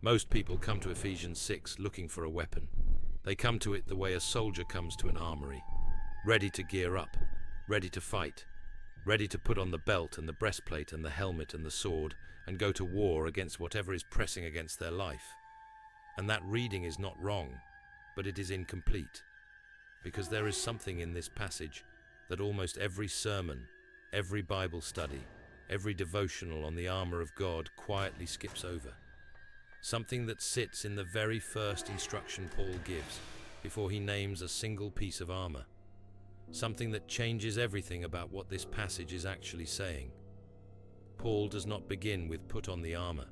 Most people come to Ephesians 6 looking for a weapon. They come to it the way a soldier comes to an armory, ready to gear up, ready to fight, ready to put on the belt and the breastplate and the helmet and the sword and go to war against whatever is pressing against their life. And that reading is not wrong, but it is incomplete, because there is something in this passage that almost every sermon, every Bible study, every devotional on the armor of God quietly skips over. Something that sits in the very first instruction Paul gives before he names a single piece of armor. Something that changes everything about what this passage is actually saying. Paul does not begin with "put on the armor."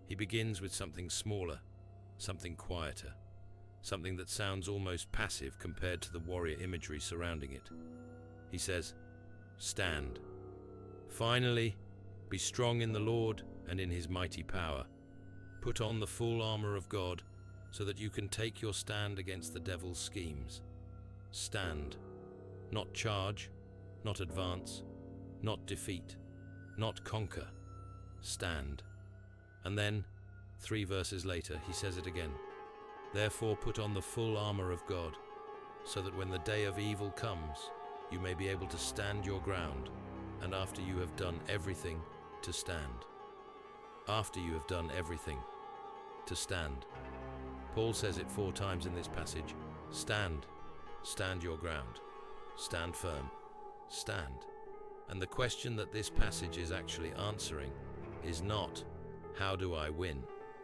He begins with something smaller, something quieter, something that sounds almost passive compared to the warrior imagery surrounding it. He says, "Stand. Finally, be strong in the Lord and in his mighty power. Put on the full armor of God so that you can take your stand against the devil's schemes." Stand. Not charge, not advance, not defeat, not conquer. Stand. And then, 3 verses later, he says it again. "Therefore put on the full armor of God, so that when the day of evil comes, you may be able to stand your ground, and after you have done everything, to stand." After you have done everything, to stand. Paul says it 4 times in this passage. Stand. Stand your ground. Stand firm. Stand. And the question that this passage is actually answering is not, how do I win?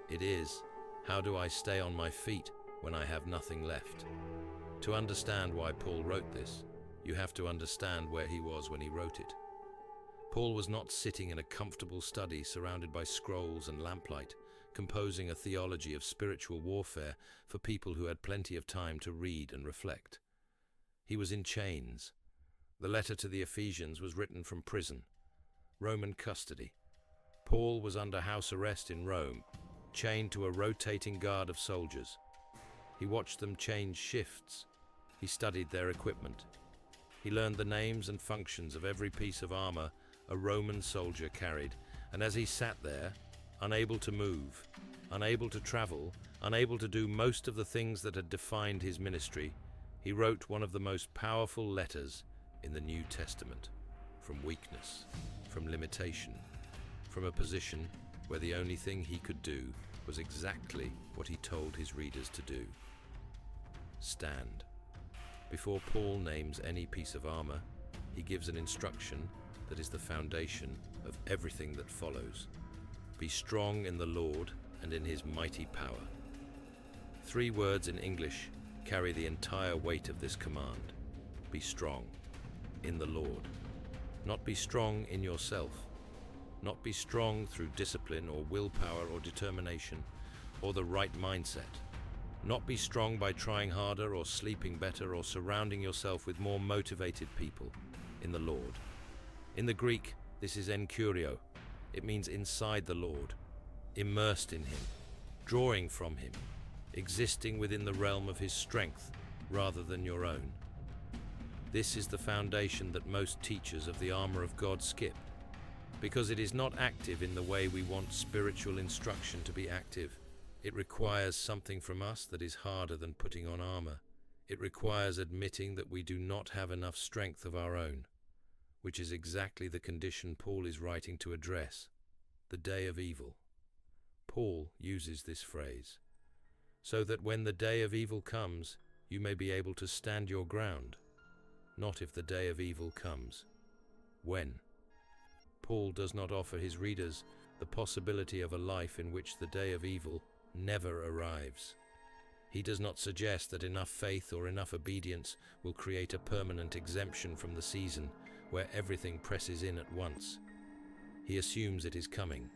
It is, how do I stay on my feet when I have nothing left? To understand why Paul wrote this, you have to understand where he was when he wrote it. Paul was not sitting in a comfortable study surrounded by scrolls and lamplight, composing a theology of spiritual warfare for people who had plenty of time to read and reflect. He was in chains. The letter to the Ephesians was written from prison, Roman custody. Paul was under house arrest in Rome, chained to a rotating guard of soldiers. He watched them change shifts. He studied their equipment. He learned the names and functions of every piece of armor a Roman soldier carried, and as he sat there, unable to move, unable to travel, unable to do most of the things that had defined his ministry, he wrote one of the most powerful letters in the New Testament, from weakness, from limitation, from a position where the only thing he could do was exactly what he told his readers to do. Stand. Before Paul names any piece of armor, he gives an instruction that is the foundation of everything that follows. Be strong in the Lord and in his mighty power. 3 words in English carry the entire weight of this command. Be strong in the Lord. Not be strong in yourself. Not be strong through discipline or willpower or determination or the right mindset. Not be strong by trying harder or sleeping better or surrounding yourself with more motivated people. In the Lord. In the Greek, this is enkurio. It means inside the Lord, immersed in him, drawing from him, existing within the realm of his strength rather than your own. This is the foundation that most teachers of the armor of God skip, because it is not active in the way we want spiritual instruction to be active. It requires something from us that is harder than putting on armor. It requires admitting that we do not have enough strength of our own, which is exactly the condition Paul is writing to address, the day of evil. Paul uses this phrase, so that when the day of evil comes, you may be able to stand your ground. Not if the day of evil comes. When? Paul does not offer his readers the possibility of a life in which the day of evil never arrives. He does not suggest that enough faith or enough obedience will create a permanent exemption from the season where everything presses in at once. He assumes it is coming.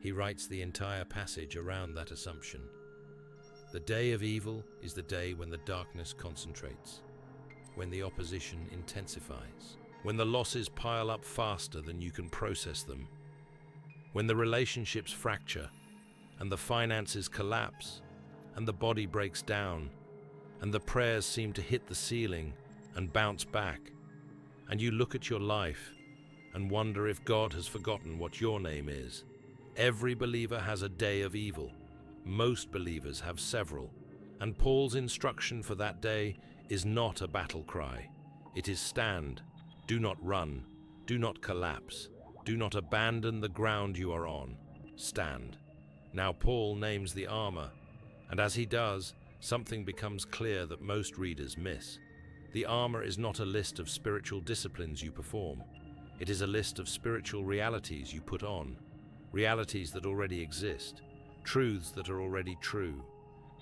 He writes the entire passage around that assumption. The day of evil is the day when the darkness concentrates, when the opposition intensifies, when the losses pile up faster than you can process them, when the relationships fracture and the finances collapse and the body breaks down and the prayers seem to hit the ceiling and bounce back, and you look at your life and wonder if God has forgotten what your name is. Every believer has a day of evil, Most believers have several, and Paul's instruction for that day is not a battle cry. It is stand, do not run, do not collapse, do not abandon the ground you are on. Stand. Now Paul names the armor, and as he does, something becomes clear that most readers miss. The armor is not a list of spiritual disciplines you perform. It is a list of spiritual realities you put on, realities that already exist, truths that are already true,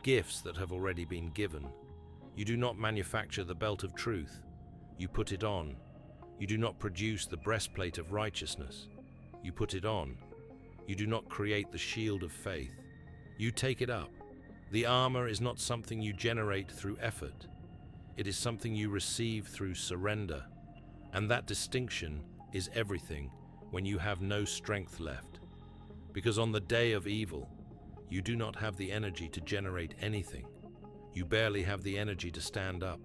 gifts that have already been given. You do not manufacture the belt of truth. You put it on. You do not produce the breastplate of righteousness. You put it on. You do not create the shield of faith. You take it up. The armor is not something you generate through effort. It is something you receive through surrender. And that distinction is everything when you have no strength left. Because on the day of evil, you do not have the energy to generate anything. You barely have the energy to stand up.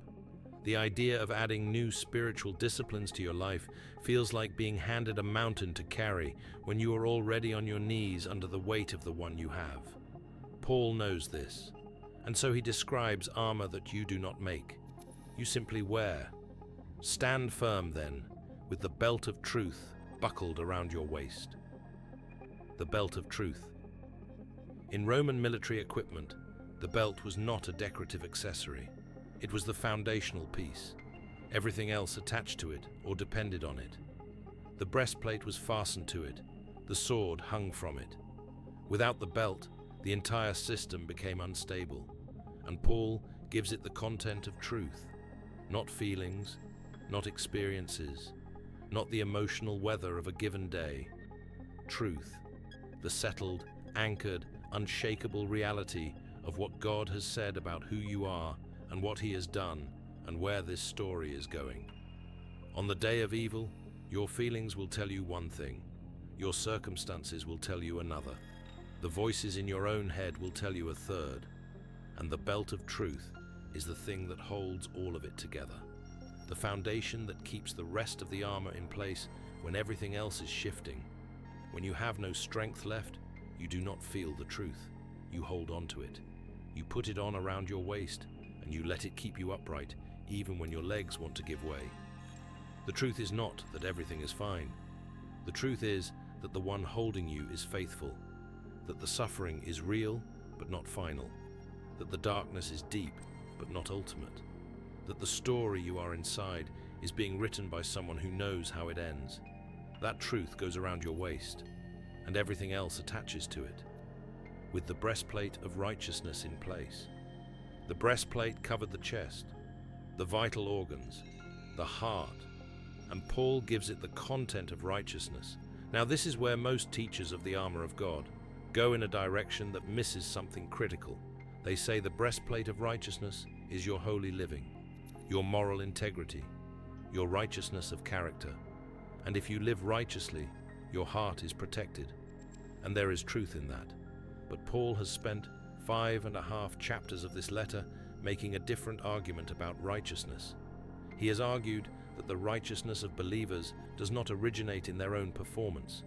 The idea of adding new spiritual disciplines to your life feels like being handed a mountain to carry when you are already on your knees under the weight of the one you have. Paul knows this, and so he describes armor that you do not make. You simply wear. Stand firm then, with the belt of truth buckled around your waist. The belt of truth. In Roman military equipment, the belt was not a decorative accessory. It was the foundational piece. Everything else attached to it or depended on it. The breastplate was fastened to it. The sword hung from it. Without the belt, the entire system became unstable, and Paul gives it the content of truth, not feelings, not experiences, not the emotional weather of a given day. Truth, the settled, anchored, unshakable reality of what God has said about who you are and what He has done and where this story is going. On the day of evil, your feelings will tell you one thing. Your circumstances will tell you another. The voices in your own head will tell you a third. And the belt of truth is the thing that holds all of it together. The foundation that keeps the rest of the armor in place when everything else is shifting. When you have no strength left, you do not feel the truth. You hold on to it. You put it on around your waist, and you let it keep you upright, even when your legs want to give way. The truth is not that everything is fine. The truth is that the one holding you is faithful, that the suffering is real but not final, that the darkness is deep but not ultimate, that the story you are inside is being written by someone who knows how it ends. That truth goes around your waist, and everything else attaches to it, with the breastplate of righteousness in place. The breastplate covered the chest, the vital organs, the heart, and Paul gives it the content of righteousness. Now this is where most teachers of the armor of God go in a direction that misses something critical. They say the breastplate of righteousness is your holy living, your moral integrity, your righteousness of character. And if you live righteously, your heart is protected. And there is truth in that. But Paul has spent 5.5 chapters of this letter making a different argument about righteousness. He has argued that the righteousness of believers does not originate in their own performance.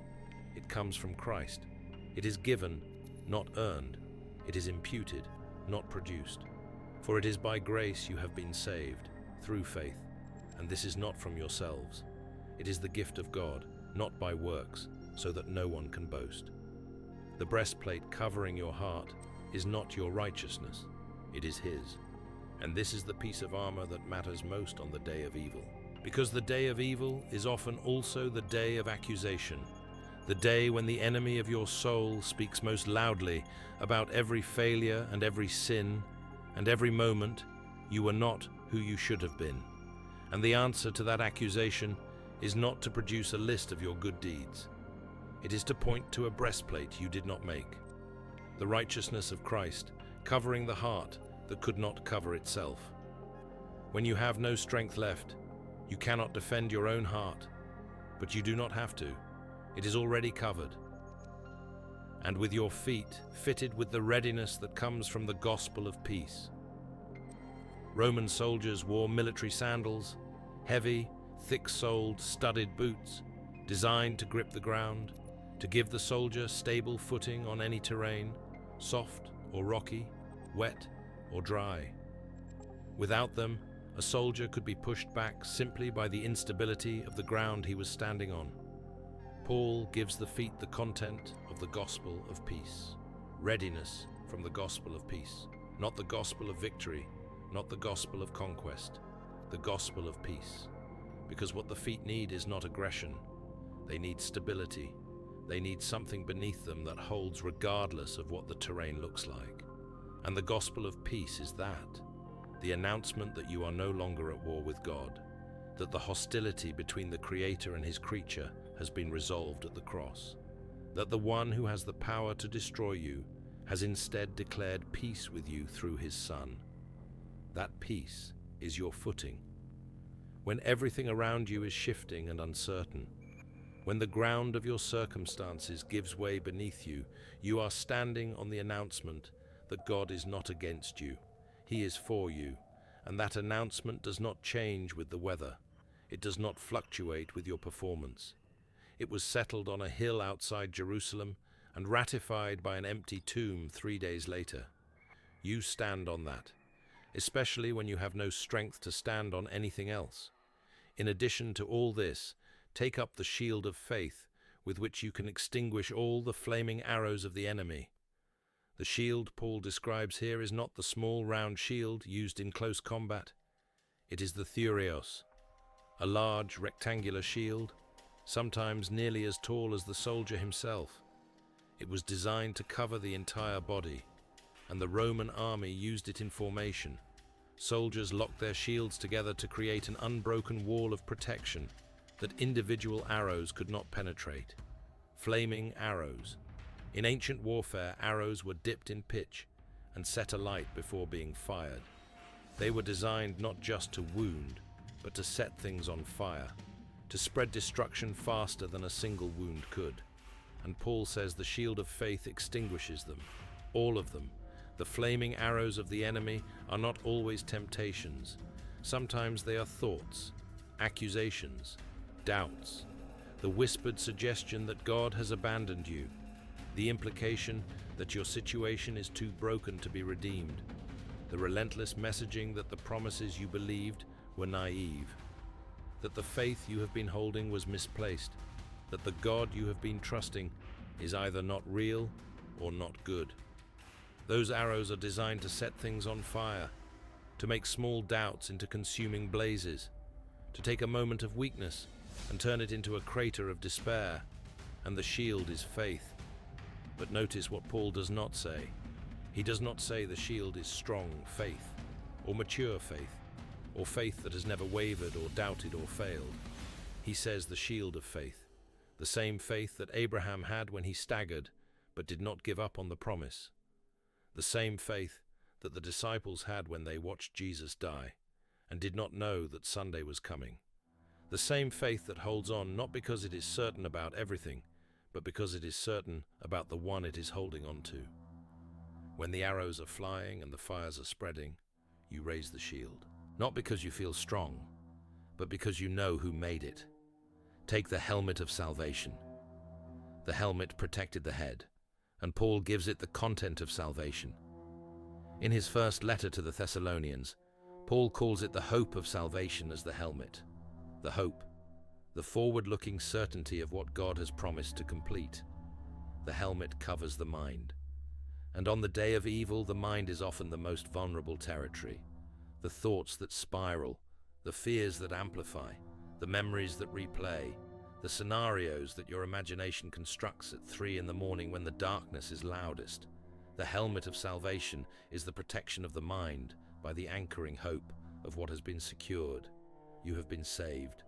It comes from Christ. It is given, not earned. It is imputed, not produced. For it is by grace you have been saved, through faith, and this is not from yourselves. It is the gift of God, not by works, so that no one can boast. The breastplate covering your heart is not your righteousness, it is His. And this is the piece of armor that matters most on the day of evil. Because the day of evil is often also the day of accusation, the day when the enemy of your soul speaks most loudly about every failure and every sin, and every moment you were not who you should have been. And the answer to that accusation is not to produce a list of your good deeds. It is to point to a breastplate you did not make, the righteousness of Christ, covering the heart that could not cover itself. When you have no strength left, you cannot defend your own heart, but you do not have to. It is already covered. And with your feet fitted with the readiness that comes from the gospel of peace. Roman soldiers wore military sandals, heavy, thick-soled, studded boots, designed to grip the ground, to give the soldier stable footing on any terrain, soft or rocky, wet or dry. Without them, a soldier could be pushed back simply by the instability of the ground he was standing on. Paul gives the feet the content of the gospel of peace. Readiness from the gospel of peace. Not the gospel of victory, not the gospel of conquest, the gospel of peace. Because what the feet need is not aggression. They need stability. They need something beneath them that holds regardless of what the terrain looks like. And the gospel of peace is that. The announcement that you are no longer at war with God, that the hostility between the Creator and his creature has been resolved at the cross, that the one who has the power to destroy you has instead declared peace with you through his Son. That peace is your footing. When everything around you is shifting and uncertain, when the ground of your circumstances gives way beneath you, you are standing on the announcement that God is not against you. He is for you, and that announcement does not change with the weather. It does not fluctuate with your performance. It was settled on a hill outside Jerusalem and ratified by an empty tomb 3 days later. You stand on that, especially when you have no strength to stand on anything else. In addition to all this, take up the shield of faith with which you can extinguish all the flaming arrows of the enemy. The shield Paul describes here is not the small round shield used in close combat. It is the thureos, a large rectangular shield, sometimes nearly as tall as the soldier himself. It was designed to cover the entire body, and the Roman army used it in formation. Soldiers locked their shields together to create an unbroken wall of protection that individual arrows could not penetrate. Flaming arrows. In ancient warfare, arrows were dipped in pitch and set alight before being fired. They were designed not just to wound, but to set things on fire, to spread destruction faster than a single wound could. And Paul says the shield of faith extinguishes them, all of them. The flaming arrows of the enemy are not always temptations. Sometimes they are thoughts, accusations, doubts, the whispered suggestion that God has abandoned you, the implication that your situation is too broken to be redeemed, the relentless messaging that the promises you believed were naive, that the faith you have been holding was misplaced, that the God you have been trusting is either not real or not good. Those arrows are designed to set things on fire, to make small doubts into consuming blazes, to take a moment of weakness and turn it into a crater of despair. And the shield is faith. But notice what Paul does not say. He does not say the shield is strong faith, or mature faith, or faith that has never wavered or doubted or failed. He says the shield of faith, the same faith that Abraham had when he staggered but did not give up on the promise. The same faith that the disciples had when they watched Jesus die and did not know that Sunday was coming. The same faith that holds on not because it is certain about everything, but because it is certain about the one it is holding on to. When the arrows are flying and the fires are spreading, you raise the shield. Not because you feel strong, but because you know who made it. Take the helmet of salvation. The helmet protected the head, and Paul gives it the content of salvation. In his first letter to the Thessalonians, Paul calls it the hope of salvation as the helmet. The hope, the forward-looking certainty of what God has promised to complete. The helmet covers the mind. And on the day of evil, the mind is often the most vulnerable territory. The thoughts that spiral, the fears that amplify, the memories that replay, the scenarios that your imagination constructs at 3 in the morning when the darkness is loudest. The helmet of salvation is the protection of the mind by the anchoring hope of what has been secured. You have been saved.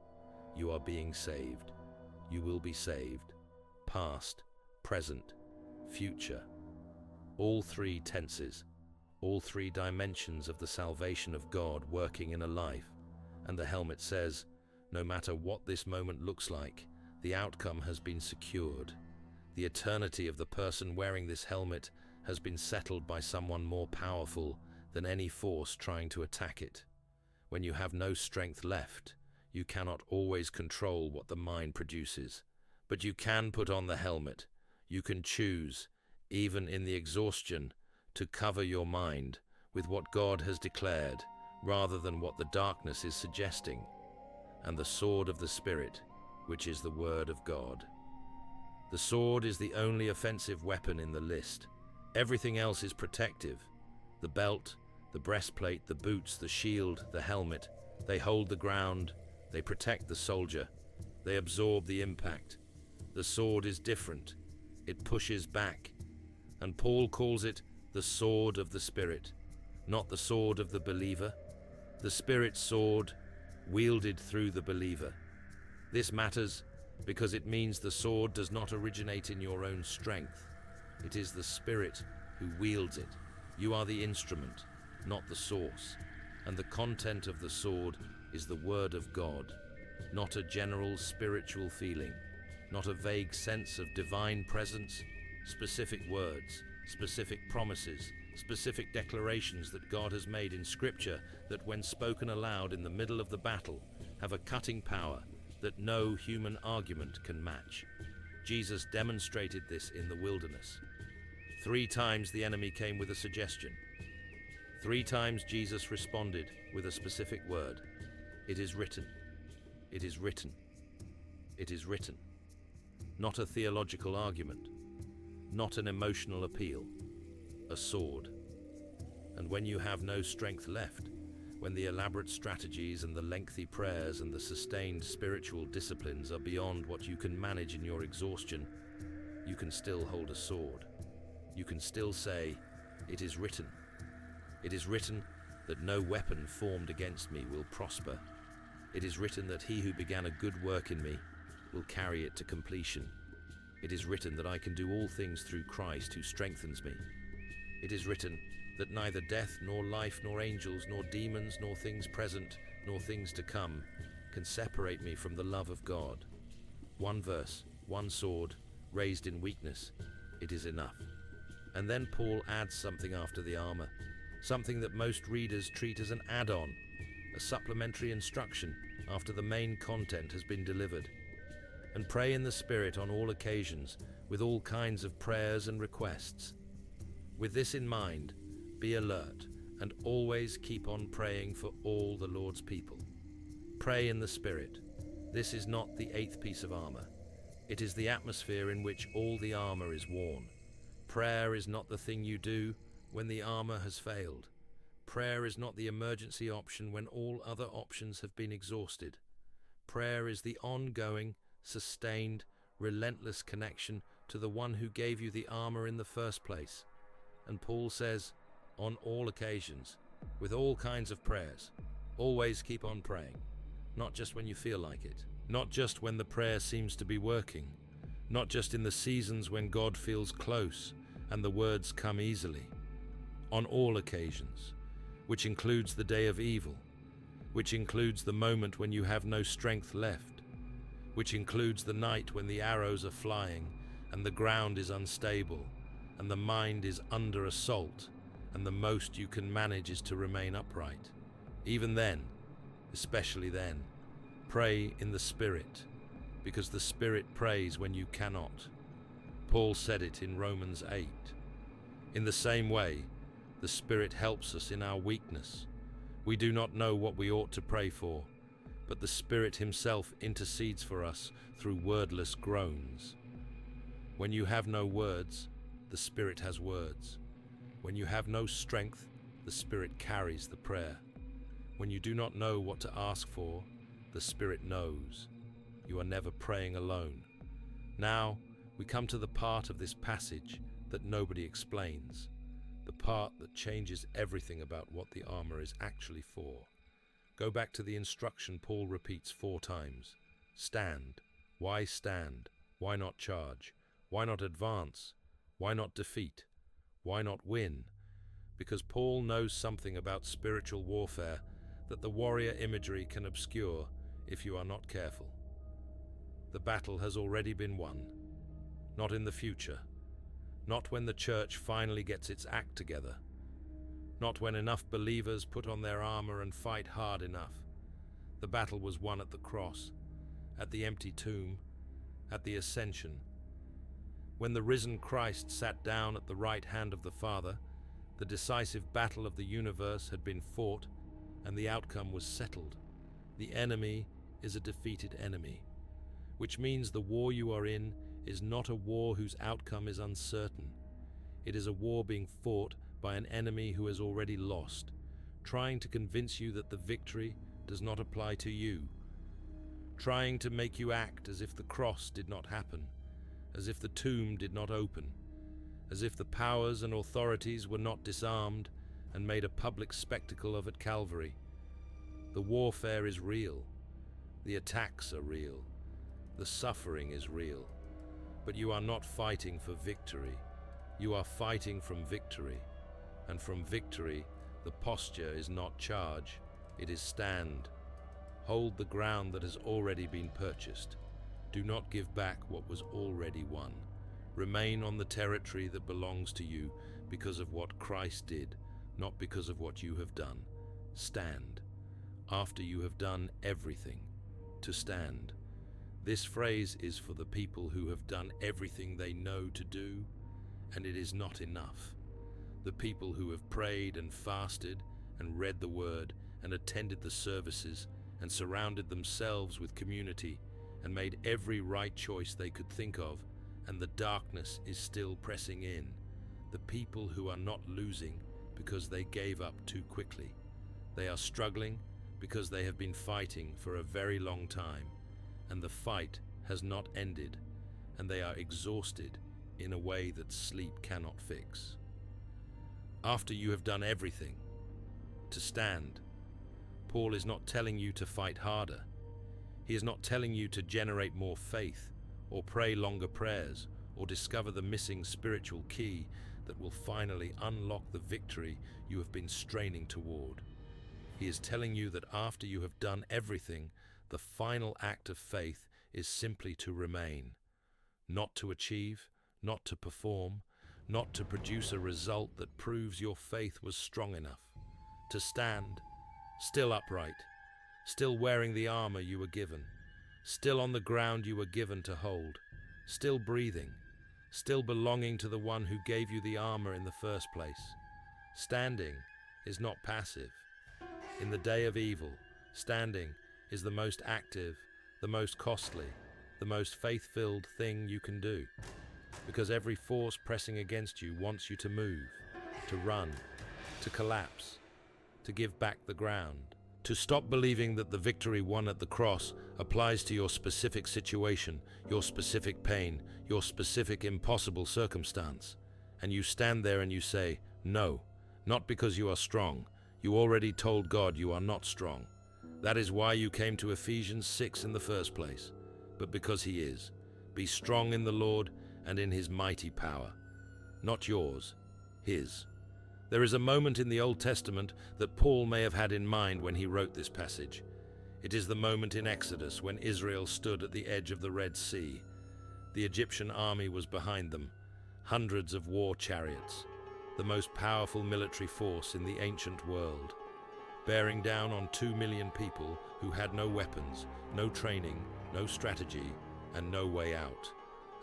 You are being saved. You will be saved. Past, present, future. All 3 tenses, all 3 dimensions of the salvation of God working in a life. And the helmet says, no matter what this moment looks like, the outcome has been secured. The eternity of the person wearing this helmet has been settled by someone more powerful than any force trying to attack it. When you have no strength left, you cannot always control what the mind produces. But you can put on the helmet. You can choose, even in the exhaustion, to cover your mind with what God has declared rather than what the darkness is suggesting, and the sword of the Spirit, which is the Word of God. The sword is the only offensive weapon in the list. Everything else is protective. The belt, the breastplate, the boots, the shield, the helmet, they hold the ground, they protect the soldier, they absorb the impact. The sword is different. It pushes back. And Paul calls it the sword of the Spirit, not the sword of the believer. The Spirit's sword, wielded through the believer. This matters because it means the sword does not originate in your own strength. It is the Spirit who wields it. You are the instrument, not the source. And the content of the sword is the Word of God, not a general spiritual feeling, not a vague sense of divine presence, specific words, specific promises, specific declarations that God has made in Scripture that, when spoken aloud in the middle of the battle, have a cutting power that no human argument can match. Jesus demonstrated this in the wilderness. 3 times the enemy came with a suggestion. 3 times Jesus responded with a specific word. It is written. It is written. It is written. Not a theological argument. Not an emotional appeal. A sword. And when you have no strength left, when the elaborate strategies and the lengthy prayers and the sustained spiritual disciplines are beyond what you can manage in your exhaustion, you can still hold a sword. You can still say, "It is written. It is written that no weapon formed against me will prosper. It is written that he who began a good work in me will carry it to completion. It is written that I can do all things through Christ who strengthens me. It is written that neither death, nor life, nor angels, nor demons, nor things present, nor things to come can separate me from the love of God." 1 verse, 1 sword, raised in weakness. It is enough. And then Paul adds something after the armor, something that most readers treat as an add-on, a supplementary instruction after the main content has been delivered. And pray in the Spirit on all occasions, with all kinds of prayers and requests. With this in mind, be alert and always keep on praying for all the Lord's people. Pray in the Spirit. This is not the 8th piece of armor. It is the atmosphere in which all the armor is worn. Prayer is not the thing you do when the armor has failed. Prayer is not the emergency option when all other options have been exhausted. Prayer is the ongoing, sustained, relentless connection to the one who gave you the armor in the first place. And Paul says, on all occasions, with all kinds of prayers, always keep on praying, not just when you feel like it, not just when the prayer seems to be working, not just in the seasons when God feels close and the words come easily. On all occasions, which includes the day of evil, which includes the moment when you have no strength left, which includes the night when the arrows are flying and the ground is unstable and the mind is under assault and the most you can manage is to remain upright. Even then, especially then, pray in the Spirit, because the Spirit prays when you cannot. Paul said it in Romans 8. In the same way, the Spirit helps us in our weakness. We do not know what we ought to pray for, but the Spirit himself intercedes for us through wordless groans. When you have no words, the Spirit has words. When you have no strength, the Spirit carries the prayer. When you do not know what to ask for, the Spirit knows. You are never praying alone. Now, we come to the part of this passage that nobody explains, the part that changes everything about what the armor is actually for. Go back to the instruction Paul repeats 4 times. Stand. Why stand? Why not charge? Why not advance? Why not defeat? Why not win? Because Paul knows something about spiritual warfare that the warrior imagery can obscure if you are not careful. The battle has already been won. Not in the future. Not when the church finally gets its act together. Not when enough believers put on their armor and fight hard enough. The battle was won at the cross, at the empty tomb, at the ascension. When the risen Christ sat down at the right hand of the Father, The decisive battle of the universe had been fought, and the outcome was settled. The enemy is a defeated enemy, which means the war you are in is not a war whose outcome is uncertain. It is a war being fought by an enemy who has already lost, trying to convince you that the victory does not apply to you, trying to make you act as if the cross did not happen, as if the tomb did not open, as if the powers and authorities were not disarmed and made a public spectacle of at Calvary. The warfare is real. The attacks are real. The suffering is real. But you are not fighting for victory. You are fighting from victory. And from victory, the posture is not charge, it is stand. Hold the ground that has already been purchased. Do not give back what was already won. Remain on the territory that belongs to you because of what Christ did, not because of what you have done. Stand. After you have done everything, to stand. This phrase is for the people who have done everything they know to do, and it is not enough. The people who have prayed and fasted and read the word and attended the services and surrounded themselves with community and made every right choice they could think of, and the darkness is still pressing in. The people who are not losing because they gave up too quickly. They are struggling because they have been fighting for a very long time, and the fight has not ended, and they are exhausted in a way that sleep cannot fix. After you have done everything, to stand. Paul is not telling you to fight harder. He is not telling you to generate more faith, or pray longer prayers, or discover the missing spiritual key that will finally unlock the victory you have been straining toward. He is telling you that after you have done everything, the final act of faith is simply to remain. Not to achieve, not to perform, not to produce a result that proves your faith was strong enough. To stand, still upright, still wearing the armor you were given, still on the ground you were given to hold, still breathing, still belonging to the one who gave you the armor in the first place. Standing is not passive. In the day of evil, standing is the most active, the most costly, the most faith-filled thing you can do. Because every force pressing against you wants you to move, to run, to collapse, to give back the ground, to stop believing that the victory won at the cross applies to your specific situation, your specific pain, your specific impossible circumstance. And you stand there and you say, no, not because you are strong. You already told God you are not strong. That is why you came to Ephesians 6 in the first place, but because He is. Be strong in the Lord and in His mighty power. Not yours, His. There is a moment in the Old Testament that Paul may have had in mind when he wrote this passage. It is the moment in Exodus when Israel stood at the edge of the Red Sea. The Egyptian army was behind them, hundreds of war chariots, the most powerful military force in the ancient world, bearing down on 2 million people who had no weapons, no training, no strategy, and no way out.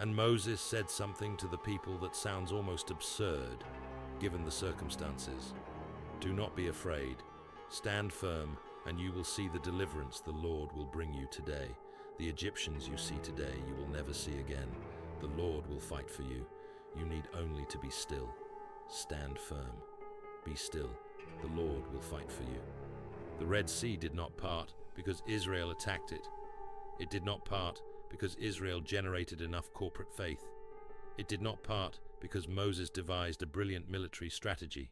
And Moses said something to the people that sounds almost absurd, given the circumstances. Do not be afraid. Stand firm, and you will see the deliverance the Lord will bring you today. The Egyptians you see today you will never see again. The Lord will fight for you. You need only to be still. Stand firm. Be still. The Lord will fight for you. The Red Sea did not part because Israel attacked it. It did not part because Israel generated enough corporate faith. It did not part because Moses devised a brilliant military strategy.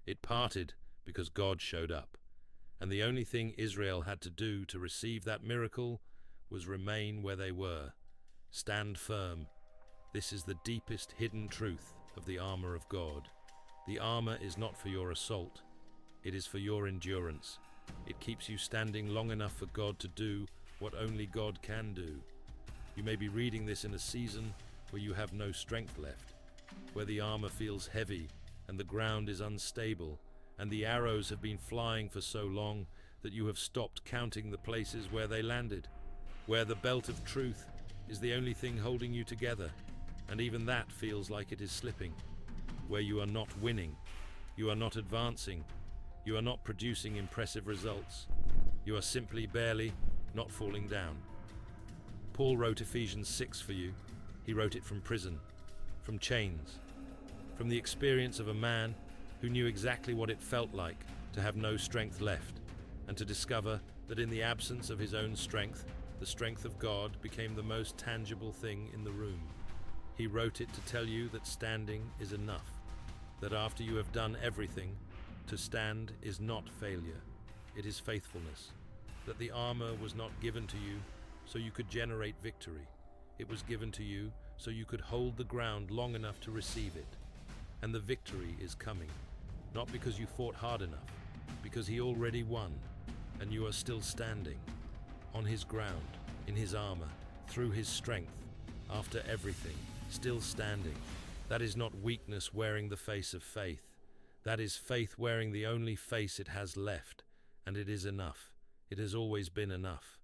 It parted because God showed up. And the only thing Israel had to do to receive that miracle was remain where they were. Stand firm. This is the deepest hidden truth of the armor of God. The armor is not for your assault. It is for your endurance. It keeps you standing long enough for God to do what only God can do. You may be reading this in a season where you have no strength left, where the armor feels heavy and the ground is unstable, and the arrows have been flying for so long that you have stopped counting the places where they landed, where the belt of truth is the only thing holding you together, and even that feels like it is slipping, where you are not winning, You are not advancing. You are not producing impressive results. You are simply barely not falling down. Paul wrote Ephesians 6 for you. He wrote it from prison, from chains, from the experience of a man who knew exactly what it felt like to have no strength left, and to discover that in the absence of his own strength, the strength of God became the most tangible thing in the room. He wrote it to tell you that standing is enough, that after you have done everything, to stand is not failure, it is faithfulness, that the armor was not given to you so you could generate victory. It was given to you so you could hold the ground long enough to receive it. And the victory is coming, not because you fought hard enough, because he already won, and you are still standing, on his ground, in his armor, through his strength, after everything, still standing. That is not weakness wearing the face of faith. That is faith wearing the only face it has left, and it is enough. It has always been enough.